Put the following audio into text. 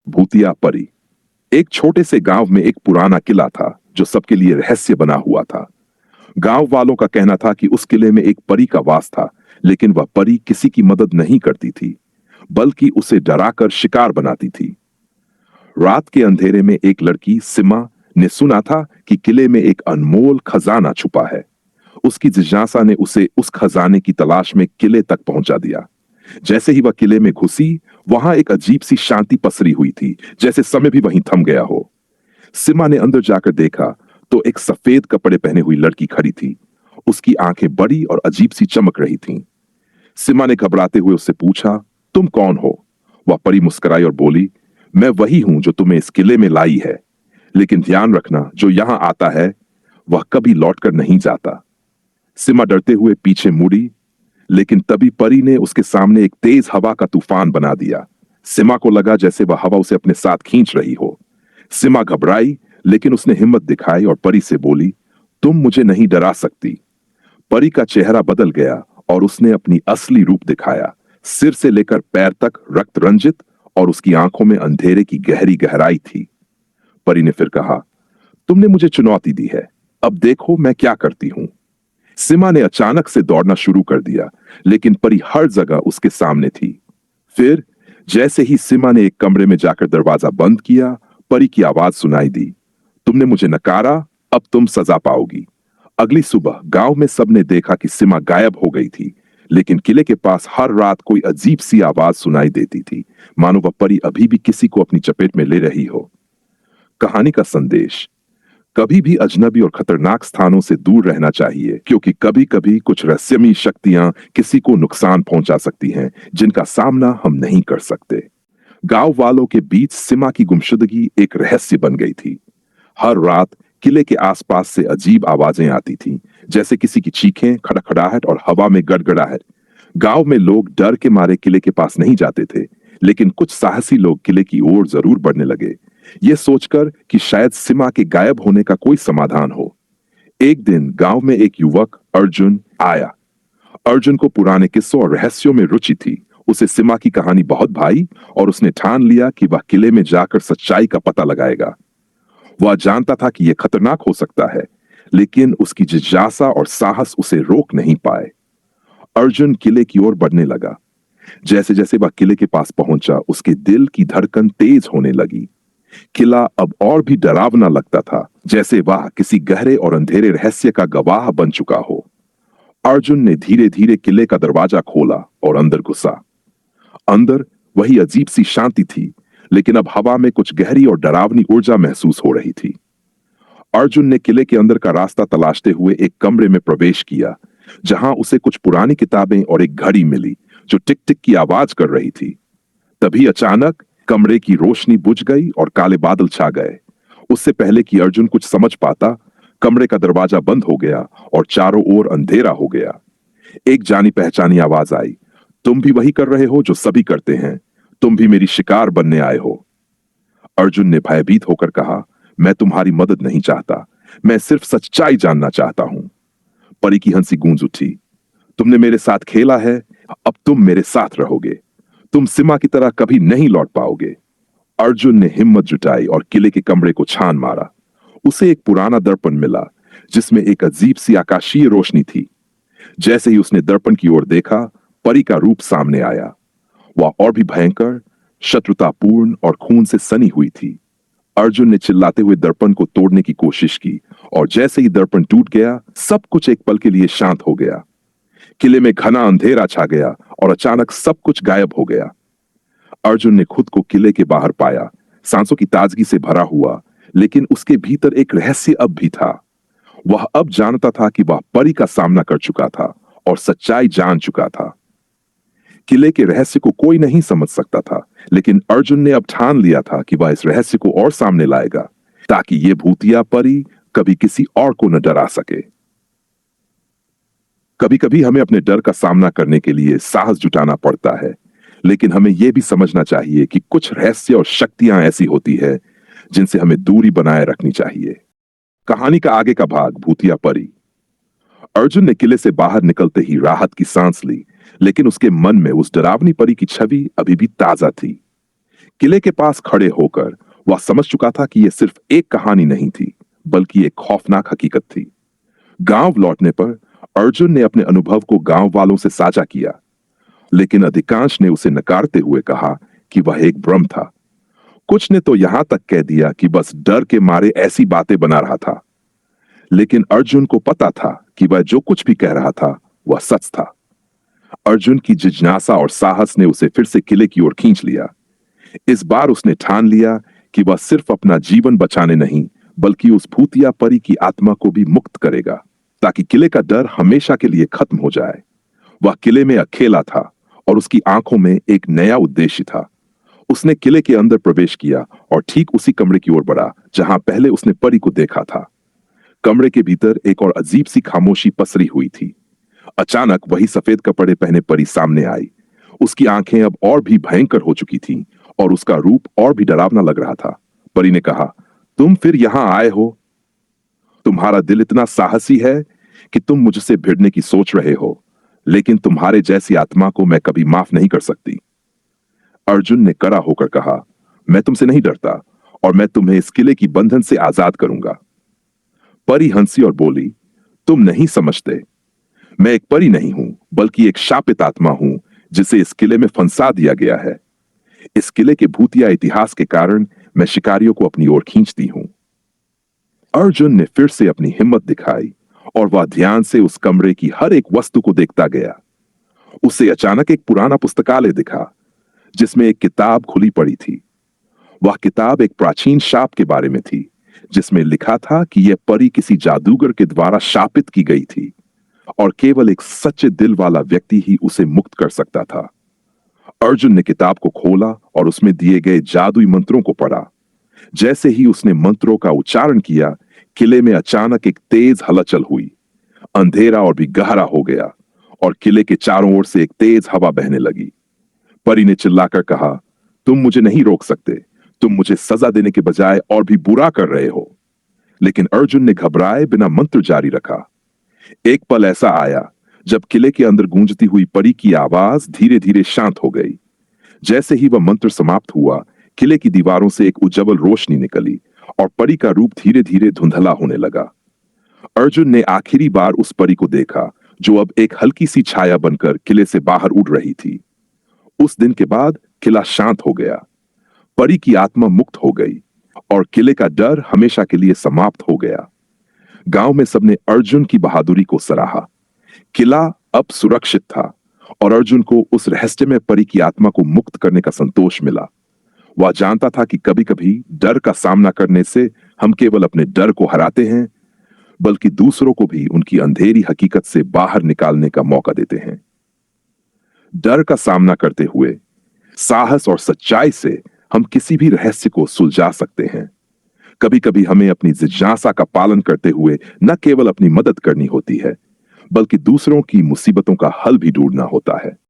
भूतिया परी। एक छोटे से गांव में एक पुराना किला था जो सबके लिए रहस्य बना हुआ था। गांव वालों का कहना था कि उस किले में एक परी का वास था, लेकिन वह परी किसी की मदद नहीं करती थी, बल्कि उसे डराकर शिकार बनाती थी। रात के अंधेरे में एक लड़की सिमा ने सुना था कि किले में एक अनमोल खजाना छुपा है। उसकी जिज्ञासा ने उसे उस खजाने की तलाश में किले तक पहुंचा दिया। जैसे ही वह किले में घुसी, वहां एक अजीब सी शांति पसरी हुई थी, जैसे समय भी वहीं थम गया हो। सिमा ने अंदर जाकर देखा तो एक सफेद कपड़े पहने हुई लड़की खड़ी थी। उसकी आंखें बड़ी और अजीब सी चमक रही थीं। सिमा ने घबराते हुए उससे पूछा, तुम कौन हो? वह परी मुस्कुराई और बोली, मैं वही हूं जो तुम्हें इस किले में लाई है, लेकिन ध्यान रखना, जो यहां आता है वह कभी लौटकर नहीं जाता। सिमा डरते हुए पीछे मुड़ी, लेकिन तभी परी ने उसके सामने एक तेज हवा का तूफान बना दिया। सिमा को लगा जैसे वह हवा उसे अपने साथ खींच रही हो। सिमा घबराई, लेकिन उसने हिम्मत दिखाई और परी से बोली, तुम मुझे नहीं डरा सकती। परी का चेहरा बदल गया और उसने अपनी असली रूप दिखाया। सिर से लेकर पैर तक रक्त रंजित, और उसकी आंखों में अंधेरे की गहरी गहराई थी। परी ने फिर कहा, तुमने मुझे चुनौती दी है, अब देखो मैं क्या करती हूं। सिमा ने अचानक से दौड़ना शुरू कर दिया, लेकिन परी हर जगह उसके सामने थी। फिर जैसे ही सिमा ने एक कमरे में जाकर दरवाजा बंद किया, परी की आवाज सुनाई दी, तुमने मुझे नकारा, अब तुम सजा पाओगी। अगली सुबह गांव में सबने देखा कि सिमा गायब हो गई थी, लेकिन किले के पास हर रात कोई अजीब सी आवाज सुनाई देती थी, मानो वह परी अभी भी किसी को अपनी चपेट में ले रही हो। कहानी का संदेश: कभी भी अजनबी और खतरनाक स्थानों से दूर रहना चाहिए, क्योंकि कभी कभी कुछ रहस्यमयी शक्तियां किसी को नुकसान पहुंचा सकती हैं, जिनका सामना हम नहीं कर सकते। गांव वालों के बीच सिमा की गुमशुदगी एक रहस्य बन गई थी। हर रात किले के आसपास से अजीब आवाजें आती थीं, जैसे किसी की चीखें, खड़खड़ाहट और हवा में गड़गड़ाहट। गांव में लोग डर के मारे किले के पास नहीं जाते थे, लेकिन कुछ साहसी लोग किले की ओर जरूर बढ़ने लगे, ये सोचकर कि शायद सिमा के गायब होने का कोई समाधान हो। एक दिन गांव में एक युवक अर्जुन आया। अर्जुन को पुराने किस्सों और रहस्यों में रुचि थी। उसे सिमा की कहानी बहुत भाई, और उसने ठान लिया कि वह किले में जाकर सच्चाई का पता लगाएगा। वह जानता था कि यह खतरनाक हो सकता है, लेकिन उसकी जिज्ञासा और साहस उसे रोक नहीं पाए। अर्जुन किले की ओर बढ़ने लगा। जैसे जैसे वह किले के पास पहुंचा, उसके दिल की धड़कन तेज होने लगी। किला अब और भी डरावना लगता था, जैसे वह किसी गहरे और अंधेरे रहस्य का गवाह बन चुका हो। अर्जुन ने धीरे धीरे किले का दरवाजा खोला और अंदर घुसा। अंदर वही अजीब सी शांति थी, लेकिन अब हवा में कुछ गहरी और डरावनी ऊर्जा महसूस हो रही थी। अर्जुन ने किले के अंदर का रास्ता तलाशते हुए एक कमरे में प्रवेश किया, जहां उसे कुछ पुरानी किताबें और एक घड़ी मिली जो टिक टिक की आवाज कर रही थी। तभी अचानक कमरे की रोशनी बुझ गई और काले बादल छा गए। उससे पहले कि अर्जुन कुछ समझ पाता, कमरे का दरवाजा बंद हो गया और चारों ओर अंधेरा हो गया। एक जानी पहचानी आवाज आई, तुम भी वही कर रहे हो जो सभी करते हैं, तुम भी मेरी शिकार बनने आए हो। अर्जुन ने भयभीत होकर कहा, मैं तुम्हारी मदद नहीं चाहता, मैं सिर्फ सच्चाई जानना चाहता हूं। परी की हंसी गूंज उठी, तुमने मेरे साथ खेला है, अब तुम मेरे साथ रहोगे। तुम सिमा की तरह कभी नहीं लौट पाओगे। अर्जुन ने हिम्मत जुटाई और किले के कमरे को छान मारा। उसे एक पुराना दर्पण मिला, जिसमें एक अजीब सी आकाशीय रोशनी थी। जैसे ही उसने दर्पण की ओर देखा, परी का रूप सामने आया। वह और भी भयंकर, शत्रुतापूर्ण और खून से सनी हुई थी। अर्जुन ने चिल्लाते हुए दर्पण को तोड़ने की कोशिश की, और जैसे ही दर्पण टूट गया, सब कुछ एक पल के लिए शांत हो गया। किले में घना अंधेरा छा गया और अचानक सब कुछ गायब हो गया। अर्जुन ने खुद को किले के बाहर पाया, सांसों की ताजगी से भरा हुआ, लेकिन उसके भीतर एक रहस्य अब भी था। वह अब जानता था कि वह परी का सामना कर चुका था और सच्चाई जान चुका था। किले के रहस्य को कोई नहीं समझ सकता था, लेकिन अर्जुन ने अब ठान लिया था कि वह इस रहस्य को और सामने लाएगा, ताकि ये भूतिया परी कभी किसी और को न डरा सके। कभी कभी हमें अपने डर का सामना करने के लिए साहस जुटाना पड़ता है, लेकिन हमें यह भी समझना चाहिए कि कुछ रहस्य और शक्तियां ऐसी होती है जिनसे हमें दूरी बनाए रखनी चाहिए। कहानी का आगे का भाग: भूतिया परी। अर्जुन ने किले से बाहर निकलते ही राहत की सांस ली, लेकिन उसके मन में उस डरावनी परी की छवि अभी भी ताजा थी। किले के पास खड़े होकर वह समझ चुका था कि यह सिर्फ एक कहानी नहीं थी, बल्कि एक खौफनाक हकीकत थी। गांव लौटने पर अर्जुन ने अपने अनुभव को गांव वालों से साझा किया, लेकिन अधिकांश ने उसे नकारते हुए कहा कि वह एक भ्रम था। कुछ ने तो यहां तक कह दिया कि बस डर के मारे ऐसी बातें बना रहा था। लेकिन अर्जुन को पता था कि वह जो कुछ भी कह रहा था वह सच था। अर्जुन की जिज्ञासा और साहस ने उसे फिर से किले की ओर खींच लिया। इस बार उसने ठान लिया कि वह सिर्फ अपना जीवन बचाने नहीं, बल्कि उस भूतिया परी की आत्मा को भी मुक्त करेगा, ताकि किले का डर हमेशा के लिए खत्म हो जाए। वह किले में अकेला था और उसकी आंखों में एक नया उद्देश्य था। उसने किले के अंदर प्रवेश किया और ठीक उसी कमरे की ओर बढ़ा जहां पहले उसने परी को देखा था। कमरे के भीतर एक और अजीब सी खामोशी पसरी हुई थी। अचानक वही सफेद कपड़े पहने परी सामने आई। उसकी आंखें अब और भी भयंकर हो चुकी थीं और उसका रूप और भी डरावना लग रहा था। परी ने कहा, तुम फिर यहां आए हो? तुम्हारा दिल इतना साहसी है कि तुम मुझसे भिड़ने की सोच रहे हो, लेकिन तुम्हारे जैसी आत्मा को मैं कभी माफ नहीं कर सकती। अर्जुन ने कड़ा होकर कहा, मैं तुमसे नहीं डरता और मैं तुम्हें इस किले की बंधन से आजाद करूंगा। परी हंसी और बोली, तुम नहीं समझते। मैं एक परी नहीं हूं, बल्कि एक शापित आत्मा हूं जिसे इस किले में फंसा दिया गया है। इस किले के भूतिया इतिहास के कारण मैं शिकारियों को अपनी ओर खींचती हूं। अर्जुन ने फिर से अपनी हिम्मत दिखाई और वह ध्यान से उस कमरे की हर एक वस्तु को देखता गया। उसे अचानक एक पुराना पुस्तकालय दिखा जिसमें एक किताब खुली पड़ी थी। वह किताब एक प्राचीन शाप के बारे में थी, जिसमें लिखा था कि यह परी किसी जादूगर के द्वारा शापित की गई थी और केवल एक सच्चे दिल वाला व्यक्ति ही उसे मुक्त कर सकता था। अर्जुन ने किताब को खोला और उसमें दिए गए जादुई मंत्रों को पढ़ा। जैसे ही उसने मंत्रों का उच्चारण किया, किले में अचानक एक तेज हलचल हुई। अंधेरा और भी गहरा हो गया और किले के चारों ओर से एक तेज हवा बहने लगी। परी ने चिल्लाकर कहा, तुम मुझे नहीं रोक सकते। तुम मुझे सजा देने के बजाय और भी बुरा कर रहे हो। लेकिन अर्जुन ने घबराए बिना मंत्र जारी रखा। एक पल ऐसा आया जब किले के अंदर गूंजती हुई परी की आवाज धीरे धीरे शांत हो गई। जैसे ही वह मंत्र समाप्त हुआ, किले की दीवारों से एक उज्जवल रोशनी निकली और परी का रूप धीरे धीरे धुंधला होने लगा। अर्जुन ने आखिरी बार उस परी को देखा, जो अब एक हल्की सी छाया बनकर किले से बाहर उड़ रही थी। उस दिन के बाद किला शांत हो गया। परी की आत्मा मुक्त हो गई और किले का डर हमेशा के लिए समाप्त हो गया। गांव में सबने अर्जुन की बहादुरी को सराहा। किला अब सुरक्षित था और अर्जुन को उस रहस्यमय परी की आत्मा को मुक्त करने का संतोष मिला। वह जानता था कि कभी-कभी डर का सामना करने से हम केवल अपने डर को हराते हैं, बल्कि दूसरों को भी उनकी अंधेरी हकीकत से बाहर निकालने का मौका देते हैं। डर का सामना करते हुए साहस और सच्चाई से हम किसी भी रहस्य को सुलझा सकते हैं। कभी-कभी हमें अपनी जिज्ञासा का पालन करते हुए न केवल अपनी मदद करनी होती है, बल्कि दूसरों की मुसीबतों का हल भी ढूंढना होता है।